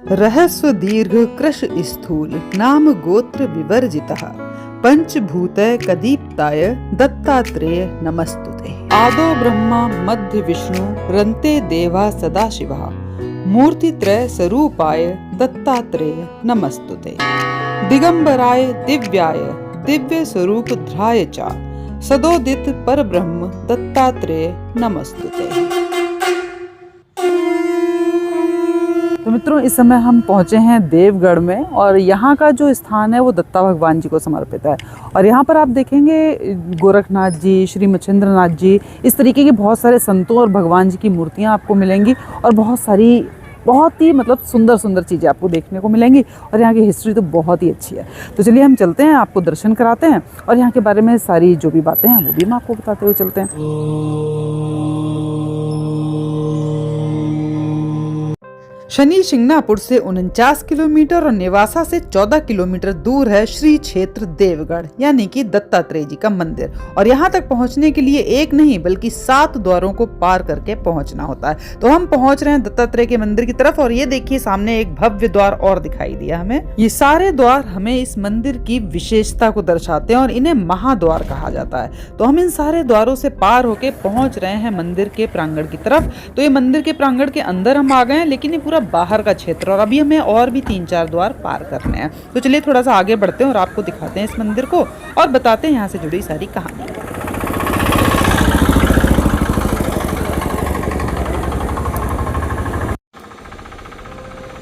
रहस्व दीर्घ कृश स्थूल नाम गोत्र विवर्जितः पंचभूतय कदीप्ताय दत्तात्रेय नमस्तुते। आदो ब्रह्मा मध्य विष्णु रन्ते देवा सदाशिवः मूर्तित्रय स्वरूपाय दत्तात्रेय नमस्तुते। दिगंबराय दिव्याय दिव्य स्वरूपध्राय च सदोदित परब्रह्म दत्तात्रेय नमस्तुते। तो मित्रों, इस समय हम पहुंचे हैं देवगढ़ में और यहाँ का जो स्थान है वो दत्ता भगवान जी को समर्पित है। और यहाँ पर आप देखेंगे गोरखनाथ जी, श्री मच्छिंद्रनाथ जी, इस तरीके के बहुत सारे संतों और भगवान जी की मूर्तियाँ आपको मिलेंगी और बहुत ही मतलब सुंदर सुंदर चीज़ें आपको देखने को मिलेंगी। और यहाँ की हिस्ट्री तो बहुत ही अच्छी है। तो चलिए हम चलते हैं, आपको दर्शन कराते हैं और यहाँ के बारे में सारी जो भी बातें हैं वो भी हम आपको बताते हुए चलते हैं। शनि शिंगणापुर से 49 किलोमीटर और नेवासा से 14 किलोमीटर दूर है श्री क्षेत्र देवगढ़ यानी कि दत्तात्रेय जी का मंदिर। और यहाँ तक पहुँचने के लिए एक नहीं बल्कि 7 द्वारों को पार करके पहुँचना होता है। तो हम पहुँच रहे हैं दत्तात्रेय के मंदिर की तरफ और ये देखिए सामने एक भव्य द्वार और दिखाई दिया हमें। ये सारे द्वार हमें इस मंदिर की विशेषता को दर्शाते हैं और इन्हें महाद्वार कहा जाता है। तो हम इन सारे द्वारों से पार होके पहुँच रहे हैं मंदिर के प्रांगण की तरफ। तो ये मंदिर के प्रांगण के अंदर हम आ गए हैं, लेकिन ये पूरा बाहर का क्षेत्र और अभी हमें और भी 3-4 द्वार पार करने हैं। तो चलिए थोड़ा सा आगे बढ़ते हैं और आपको दिखाते हैं इस मंदिर को और बताते हैं यहाँ से जुड़ी सारी कहानी।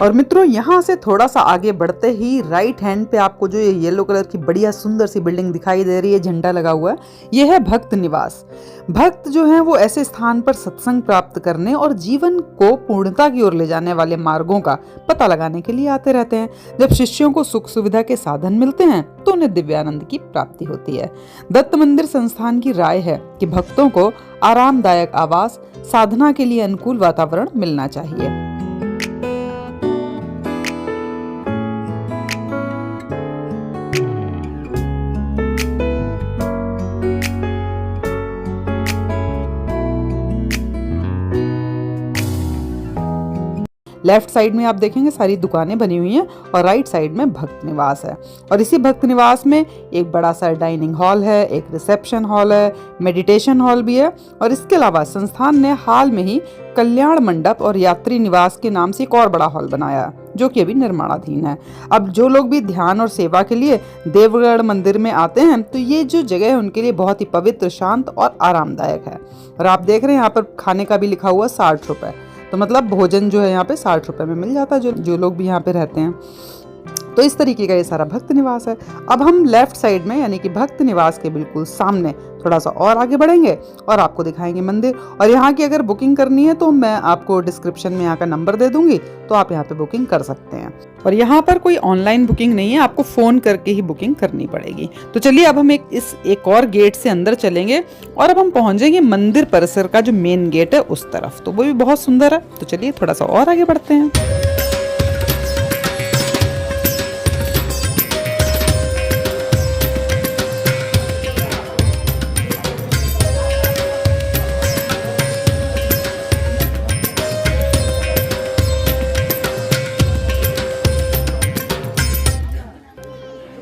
और मित्रों, यहाँ से थोड़ा सा आगे बढ़ते ही राइट हैंड पे आपको जो ये येलो कलर की बढ़िया सुंदर सी बिल्डिंग दिखाई दे रही है, झंडा लगा हुआ है, ये है भक्त निवास। भक्त जो हैं वो ऐसे स्थान पर सत्संग प्राप्त करने और जीवन को पूर्णता की ओर ले जाने वाले मार्गों का पता लगाने के लिए आते रहते हैं। जब शिष्यों को सुख सुविधा के साधन मिलते हैं तो उन्हें दिव्यानंद की प्राप्ति होती है। दत्त मंदिर संस्थान की राय है कि भक्तों को आरामदायक आवास, साधना के लिए अनुकूल वातावरण मिलना चाहिए। लेफ्ट साइड में आप देखेंगे सारी दुकानें बनी हुई हैं और राइट साइड में भक्त निवास है। और इसी भक्त निवास में एक बड़ा सा डाइनिंग हॉल है, एक रिसेप्शन हॉल है, मेडिटेशन हॉल भी है। और इसके अलावा संस्थान ने हाल में ही कल्याण मंडप और यात्री निवास के नाम से एक और बड़ा हॉल बनाया जो कि अभी निर्माणाधीन है। अब जो लोग भी ध्यान और सेवा के लिए देवगढ़ मंदिर में आते हैं तो ये जो जगह है उनके लिए बहुत ही पवित्र, शांत और आरामदायक है। और आप देख रहे हैं यहाँ पर खाने का भी लिखा हुआ 60 रुपए। तो मतलब भोजन जो है यहाँ पे 60 रुपए में मिल जाता है जो लोग भी यहाँ पे रहते हैं। तो इस तरीके का ये सारा भक्त निवास है। अब हम लेफ्ट साइड में यानी कि भक्त निवास के बिल्कुल सामने थोड़ा सा और आगे बढ़ेंगे और आपको दिखाएंगे मंदिर। और यहाँ की अगर बुकिंग करनी है तो मैं आपको डिस्क्रिप्शन में यहाँ का नंबर दे दूंगी, तो आप यहाँ पे बुकिंग कर सकते हैं। और यहाँ पर कोई ऑनलाइन बुकिंग नहीं है, आपको फोन करके ही बुकिंग करनी पड़ेगी। तो चलिए अब हम एक और गेट से अंदर चलेंगे और अब हम पहुंचेंगे मंदिर परिसर का जो मेन गेट है उस तरफ। तो वो भी बहुत सुंदर है। तो चलिए थोड़ा सा और आगे बढ़ते हैं।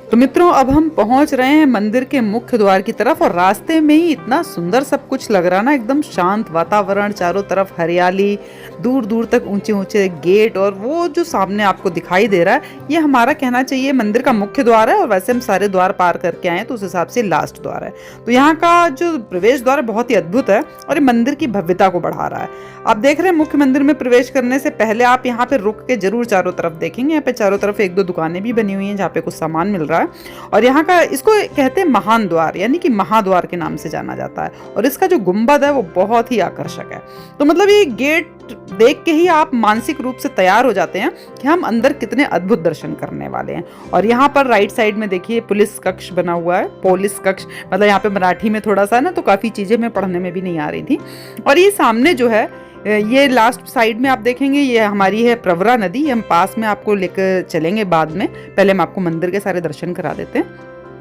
तो मित्रों, अब हम पहुंच रहे हैं मंदिर के मुख्य द्वार की तरफ और रास्ते में ही इतना सुंदर सब कुछ लग रहा ना, एकदम शांत वातावरण, चारों तरफ हरियाली, दूर दूर तक ऊंचे ऊंचे गेट और वो जो सामने आपको दिखाई दे रहा है ये हमारा कहना चाहिए मंदिर का मुख्य द्वार है। और वैसे हम सारे द्वार पार करके आए तो उस हिसाब से लास्ट द्वार है। तो यहाँ का जो प्रवेश द्वार बहुत ही अद्भुत है और ये मंदिर की भव्यता को बढ़ा रहा है। आप देख रहे हैं मुख्य मंदिर में प्रवेश करने से पहले आप यहाँ पे रुक के जरूर चारों तरफ देखेंगे। यहाँ पे चारों तरफ 1-2 दुकानें भी बनी हुई हैं जहाँ पे कुछ सामान मिल रहा है। और यहाँ का इसको कहते हैं महान द्वार यानी कि महाद्वार के नाम से जाना जाता है। और इसका जो गुंबद है वो बहुत ही आकर्षक है। तो मतलब ये गेट देख के ही आप मानसिक रूप से तैयार हो जाते हैं कि हम अंदर कितने अद्भुत दर्शन करने वाले हैं। और यहाँ पर राइट साइड में देखिए पुलिस कक्ष बना हुआ है। पुलिस कक्ष मतलब यहाँ पे मराठी में थोड़ा सा ना तो काफी चीजें मैं पढ़ने में भी नहीं आ रही थी। और ये सामने जो है ये लास्ट साइड में आप देखेंगे ये हमारी है प्रवरा नदी। हम पास में आपको लेकर चलेंगे बाद में, पहले हम आपको मंदिर के सारे दर्शन करा देते हैं।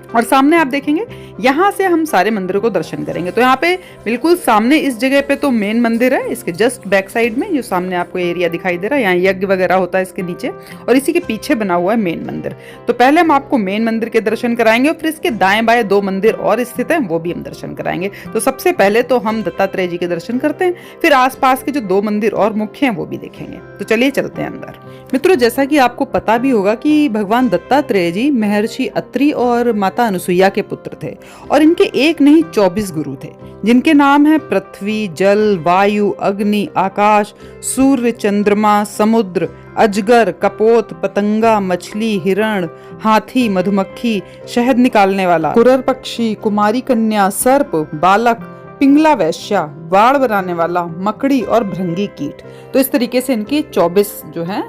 और सामने आप देखेंगे यहाँ से हम सारे मंदिरों को दर्शन करेंगे। तो यहाँ पे बिल्कुल सामने इस जगह पे तो मेन मंदिर है, इसके जस्ट बैक साइड में जो सामने आपको एरिया दिखाई दे रहा है, यहाँ यज्ञ वगैरह होता है इसके नीचे, और इसी के पीछे बना हुआ है मेन मंदिर। तो पहले हम आपको मेन मंदिर के दर्शन कराएंगे और फिर इसके दाएं बाएं 2 मंदिर और स्थित हैं, वो भी हम दर्शन कराएंगे। तो सबसे पहले तो हम दत्तात्रेय जी के दर्शन करते हैं, फिर आसपास के जो 2 मंदिर और मुख्य हैं वो भी देखेंगे। तो चलिए चलते हैं अंदर। मित्रों, जैसा कि आपको पता भी होगा कि भगवान दत्तात्रेय जी महर्षि अत्रि और माता अनुसुईया के पुत्र थे, और इनके एक नहीं 24 गुरु थे, जिनके नाम है पृथ्वी, जल, वायु, अग्नि, आकाश, सूर्य, चंद्रमा, समुद्र, अजगर, कपोत, पतंगा, मछली, हिरण, हाथी, मधुमक्खी, शहद निकालने वाला, कुरर पक्षी, कुमारी कन्या, सर्प, बालक, पिंगला वैश्या, बाड़ बनाने वाला, मकड़ी और भृंगी कीट। तो इस तरीके से इनके 24 जो हैं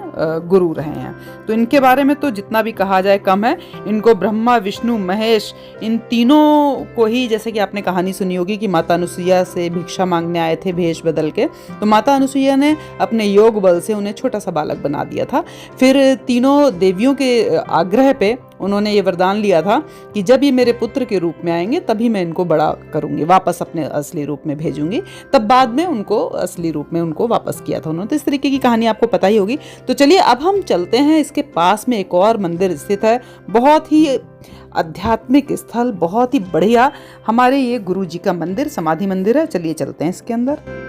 गुरु रहे हैं। तो इनके बारे में तो जितना भी कहा जाए कम है। इनको ब्रह्मा, विष्णु, महेश, इन तीनों को ही, जैसे कि आपने कहानी सुनी होगी कि माता अनुसुईया से भिक्षा मांगने आए थे भेष बदल के, तो माता अनुसुईया ने अपने योग बल से उन्हें छोटा सा बालक बना दिया था। फिर तीनों देवियों के आग्रह पे उन्होंने ये वरदान लिया था कि जब ये मेरे पुत्र के रूप में आएंगे तभी मैं इनको बड़ा करूंगी, वापस अपने असली रूप में भेजूंगी। तब बाद में उनको असली रूप में उनको वापस किया था उन्होंने। तो इस तरीके की कहानी आपको पता ही होगी। तो चलिए अब हम चलते हैं, इसके पास में एक और मंदिर स्थित है, बहुत ही आध्यात्मिक स्थल, बहुत ही बढ़िया हमारे ये गुरु जी का मंदिर, समाधि मंदिर है। चलिए चलते हैं इसके अंदर।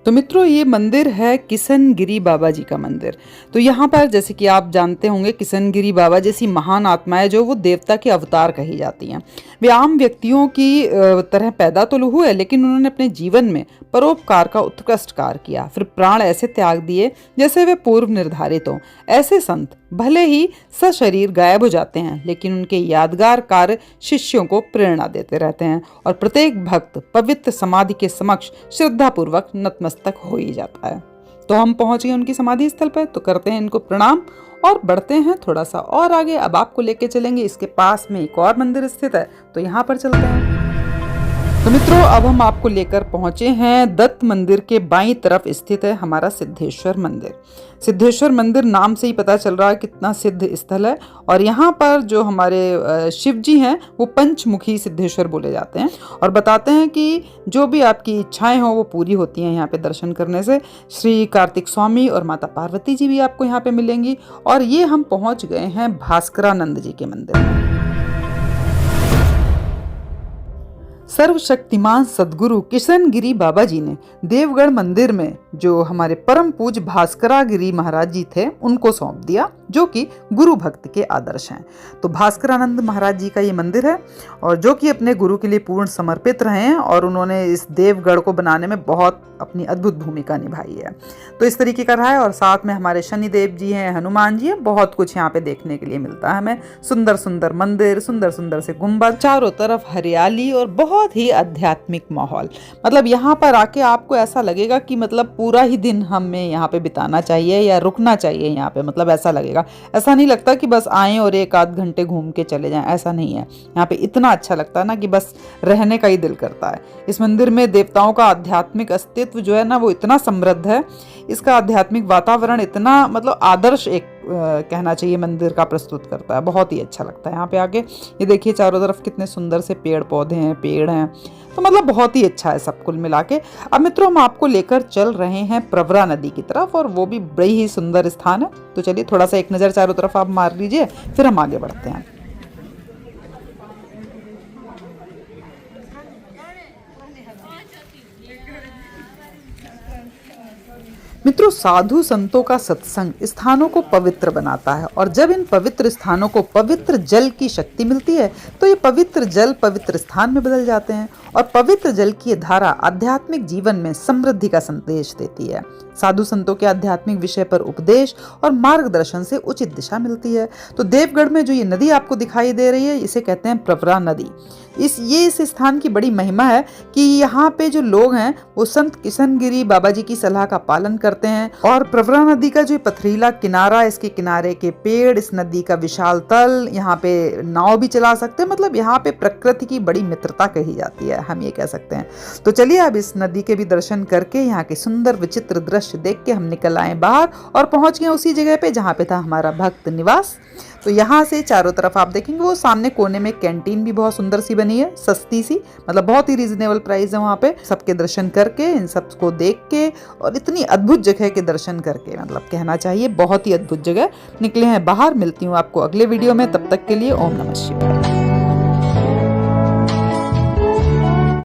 तो मित्रों, ये मंदिर है किशनगिरी बाबा जी का मंदिर। तो यहाँ पर जैसे कि आप जानते होंगे, किशनगिरी बाबा जैसी महान आत्माएं जो वो देवता के अवतार कही जाती हैं। वे आम व्यक्तियों की तरह पैदा तो हुए, लेकिन उन्होंने अपने जीवन में परोपकार का उत्कृष्ट कार्य किया, फिर प्राण ऐसे त्याग दिए जैसे वे पूर्व निर्धारित हों। ऐसे संत भले ही सशरीर गायब हो जाते हैं, लेकिन उनके यादगार कार्य शिष्यों को प्रेरणा देते रहते हैं, और प्रत्येक भक्त पवित्र समाधि के समक्ष श्रद्धापूर्वक नतमस्तक हो ही जाता है। तो हम पहुंच गए उनकी समाधि स्थल पर, तो करते हैं इनको प्रणाम और बढ़ते हैं थोड़ा सा और आगे। अब आपको लेके चलेंगे, इसके पास में एक और मंदिर स्थित है, तो यहाँ पर चलते हैं। तो मित्रों, अब हम आपको लेकर पहुंचे हैं दत्त मंदिर के बाईं तरफ स्थित है हमारा सिद्धेश्वर मंदिर। सिद्धेश्वर मंदिर नाम से ही पता चल रहा है कितना सिद्ध स्थल है। और यहाँ पर जो हमारे शिव जी हैं वो पंचमुखी सिद्धेश्वर बोले जाते हैं, और बताते हैं कि जो भी आपकी इच्छाएं हो वो पूरी होती हैं यहाँ पे दर्शन करने से। श्री कार्तिक स्वामी और माता पार्वती जी भी आपको यहाँ पे मिलेंगी। और ये हम पहुँच गए हैं भास्करानंद जी के मंदिर में। सर्वशक्तिमान सदगुरु किशनगिरी बाबा जी ने देवगढ़ मंदिर में जो हमारे परम पूज्य भास्करागिरी महाराज जी थे उनको सौंप दिया, जो कि गुरु भक्त के आदर्श हैं। तो भास्करानंद महाराज जी का ये मंदिर है, और जो कि अपने गुरु के लिए पूर्ण समर्पित रहे हैं, और उन्होंने इस देवगढ़ को बनाने में बहुत अपनी अद्भुत भूमिका निभाई है। तो इस तरीके का रहा है। और साथ में हमारे शनिदेव जी हैं, हनुमान जी हैं, बहुत कुछ यहाँ पे देखने के लिए मिलता है हमें। सुंदर सुंदर मंदिर, सुंदर सुंदर से गुंबद, चारों तरफ हरियाली और बहुत ही आध्यात्मिक माहौल। मतलब यहाँ पर आके आपको ऐसा लगेगा कि मतलब पूरा ही दिन हमें यहाँ पे बिताना चाहिए या रुकना चाहिए यहाँ पे, मतलब ऐसा लगेगा। ऐसा नहीं लगता कि बस आए और 1-8 घंटे घूम के चले जाएं, ऐसा नहीं है। यहाँ पे इतना अच्छा लगता है ना कि बस रहने का ही दिल करता है। इस मंदिर में देवताओं का आध्यात्मिक अस्तित्व जो है ना वो इतना समृद्ध है, इसका आध्यात्मिक वातावरण इतना मतलब आदर्श एक कहना चाहिए मंदिर का प्रस्तुत करता है। बहुत ही अच्छा लगता है यहाँ पे आके। ये देखिए चारों तरफ कितने सुंदर से पेड़ पौधे हैं, पेड़ हैं, तो मतलब बहुत ही अच्छा है सब कुल मिला के। अब मित्रों, हम आपको लेकर चल रहे हैं प्रवरा नदी की तरफ, और वो भी बड़ी ही सुंदर स्थान है। तो चलिए थोड़ा सा एक नज़र चारों तरफ आप मार लीजिए, फिर हम आगे बढ़ते हैं। मित्रों, साधु संतों का सत्संग स्थानों को पवित्र बनाता है, और जब इन पवित्र स्थानों को पवित्र जल की शक्ति मिलती है तो ये पवित्र जल पवित्र स्थान में बदल जाते हैं, और पवित्र जल की धारा आध्यात्मिक जीवन में समृद्धि का संदेश देती है। साधु संतों के आध्यात्मिक विषय पर उपदेश और मार्गदर्शन से उचित दिशा मिलती है। तो देवगढ़ में जो ये नदी आपको दिखाई दे रही है, इसे कहते हैं प्रवरा नदी। इस स्थान की बड़ी महिमा है कि यहाँ पे जो लोग हैं वो संत किशनगिरी बाबा जी की सलाह का पालन कर करते हैं। और प्रवरा नदी का जो पथरीला किनारा, इसके किनारे के पेड़, इस नदी का विशाल तल, यहाँ पे नाव भी चला सकते हैं। मतलब यहाँ पे प्रकृति की बड़ी मित्रता कही जाती है, हम ये कह सकते हैं। तो चलिए अब इस नदी के भी दर्शन करके यहाँ के सुंदर विचित्र दृश्य देख के हम निकल आए बाहर और पहुंच गए उसी जगह पे जहाँ पे था हमारा भक्त निवास। तो यहाँ से चारों तरफ आप देखेंगे वो सामने कोने में कैंटीन भी बहुत सुंदर सी बनी है, सस्ती सी, मतलब बहुत ही रीजनेबल प्राइस है वहाँ पे। सबके दर्शन करके, इन सबको देख के और इतनी अद्भुत जगह के दर्शन करके, मतलब कहना चाहिए बहुत ही अद्भुत जगह, निकले हैं बाहर। मिलती हूँ आपको अगले वीडियो में, तब तक के लिए ओम नमः शिवाय।